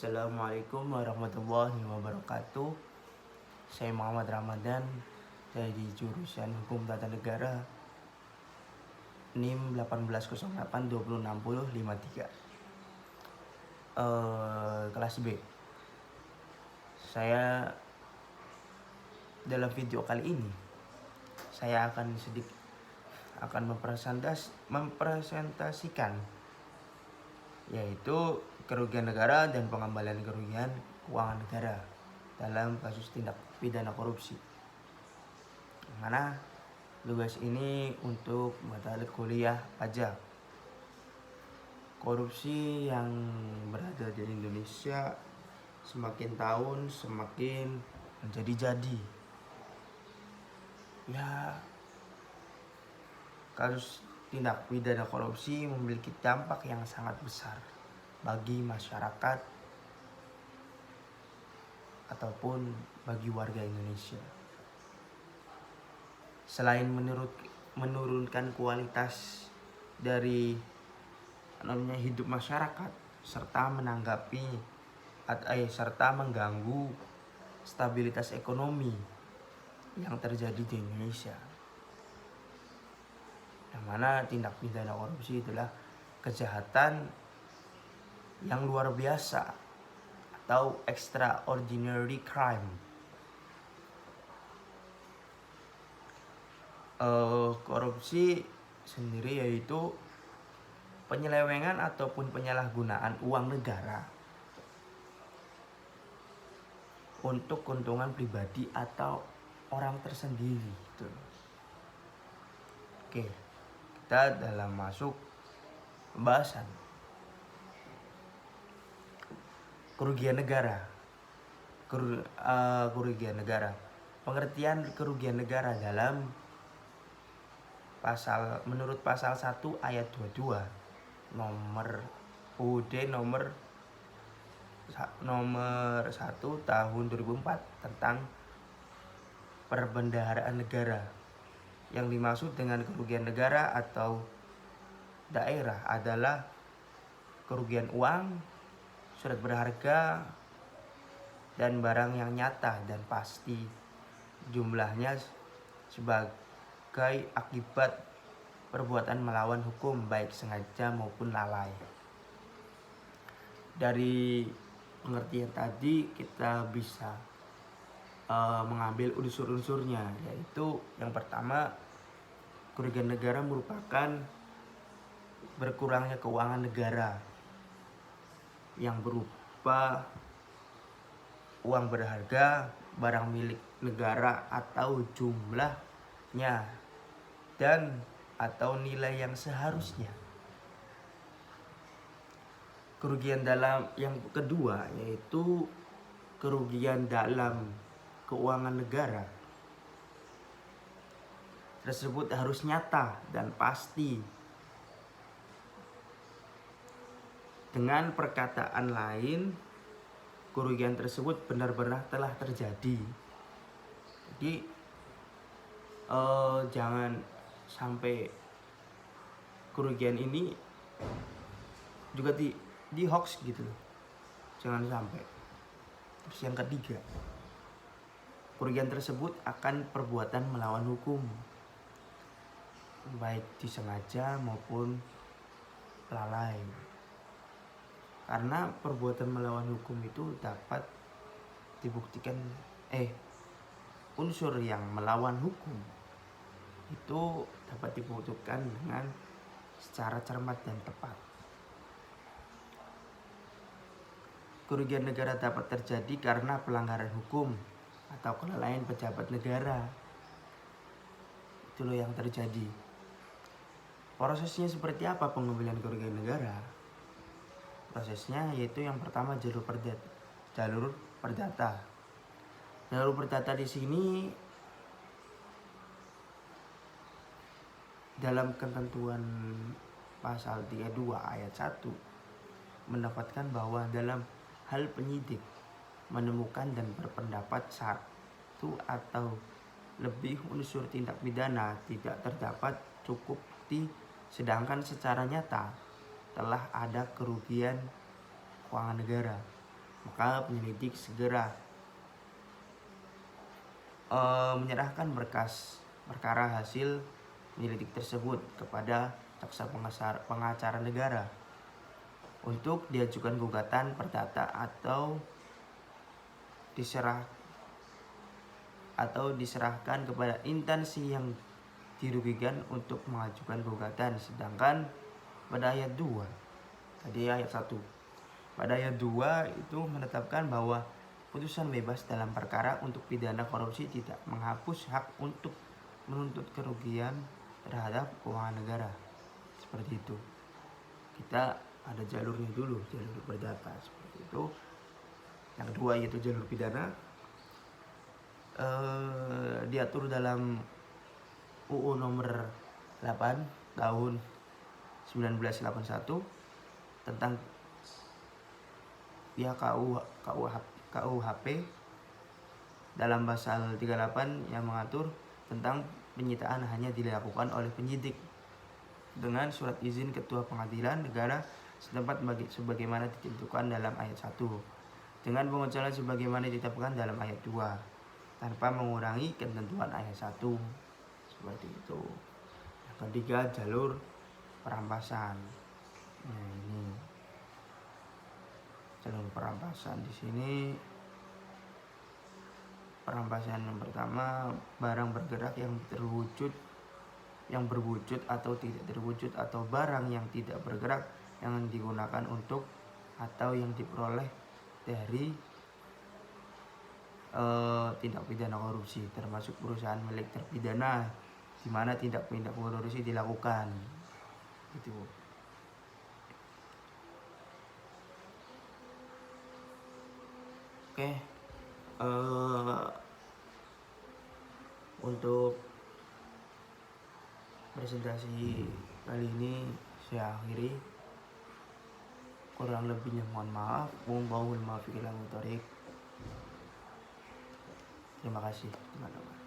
Assalamualaikum warahmatullahi wabarakatuh. Saya Muhammad Ramadan dari jurusan Hukum Tata Negara NIM 1808206053 kelas B. Saya dalam video kali ini saya akan mempresentasikan yaitu kerugian negara dan pengembalian kerugian keuangan negara dalam kasus tindak pidana korupsi. Mana tugas ini untuk mata kuliah pajak. Korupsi yang berada di Indonesia semakin tahun semakin menjadi-jadi. Ya, kasus tindak pidana korupsi memiliki dampak yang sangat besar bagi masyarakat ataupun bagi warga Indonesia. Selain menurunkan kualitas dari hidup masyarakat serta mengganggu stabilitas ekonomi yang terjadi di Indonesia. Yang mana tindak pidana korupsi adalah kejahatan yang luar biasa atau extraordinary crime. Korupsi sendiri yaitu penyelewengan ataupun penyalahgunaan uang negara untuk keuntungan pribadi atau orang tersendiri. Oke, kita dalam masuk pembahasan kerugian negara. Kerugian negara. Pengertian kerugian negara dalam menurut pasal 1 ayat 22 nomor UUD nomor 1 tahun 2004 tentang perbendaharaan negara. Yang dimaksud dengan kerugian negara atau daerah adalah kerugian uang, surat berharga, dan barang yang nyata dan pasti jumlahnya sebagai akibat perbuatan melawan hukum baik sengaja maupun lalai. Dari pengertian tadi kita bisa mengambil unsur-unsurnya, yaitu yang pertama, kerugian negara merupakan berkurangnya keuangan negara yang berupa uang berharga, barang milik negara atau jumlahnya dan atau nilai yang seharusnya. Kerugian dalam yang kedua yaitu kerugian dalam keuangan negara tersebut harus nyata dan pasti. Dengan perkataan lain, kerugian tersebut benar-benar telah terjadi. Jadi jangan sampai kerugian ini juga di hoax gitu loh. Jangan sampai. Terus yang ketiga, kerugian tersebut akan perbuatan melawan hukum, baik disengaja maupun lalai. Karena perbuatan melawan hukum itu dapat dibuktikan unsur yang melawan hukum itu dapat dibuktikan dengan secara cermat dan tepat. Kerugian negara dapat terjadi karena pelanggaran hukum atau kelalaian pejabat negara. Itu loh yang terjadi. Prosesnya seperti apa pengembalian kerugian negara? Prosesnya yaitu yang pertama jalur perdata. Jalur perdata di sini dalam ketentuan pasal 32 ayat 1 mendapatkan bahwa dalam hal penyidik menemukan dan berpendapat satu atau lebih unsur tindak pidana tidak terdapat cukup bukti, sedangkan secara nyata telah ada kerugian keuangan negara. maka penyelidik segera menyerahkan berkas perkara hasil penyelidik tersebut kepada jaksa pengacara negara untuk diajukan gugatan perdata atau diserahkan kepada instansi yang dirugikan untuk mengajukan gugatan. Sedangkan pada ayat 2, tadi ayat 1, pada ayat 2 itu menetapkan bahwa putusan bebas dalam perkara untuk pidana korupsi tidak menghapus hak untuk menuntut kerugian terhadap keuangan negara. Seperti itu. Kita ada jalurnya dulu, jalur perdata seperti itu. Yang kedua yaitu jalur pidana, diatur dalam UU nomor 8 tahun 1981 tentang pihak KUHP dalam pasal 38 yang mengatur tentang penyitaan hanya dilakukan oleh penyidik dengan surat izin ketua pengadilan negara setempat sebagaimana ditentukan dalam ayat 1 dengan pengecualian sebagaimana ditetapkan dalam ayat 2 tanpa mengurangi ketentuan ayat 1. Seperti itu. Yang ketiga, jalur perampasan. Nah, ini jalur perampasan. Di sini perampasan yang pertama, barang bergerak yang berwujud atau tidak terwujud, atau barang yang tidak bergerak yang digunakan untuk atau yang diperoleh dari tindak pidana korupsi, termasuk perusahaan milik terpidana di mana tindak korupsi dilakukan. Gitu. Oke. Untuk presentasi kali ini saya akhiri. Kurang lebihnya mohon maaf. Terima kasih teman-teman.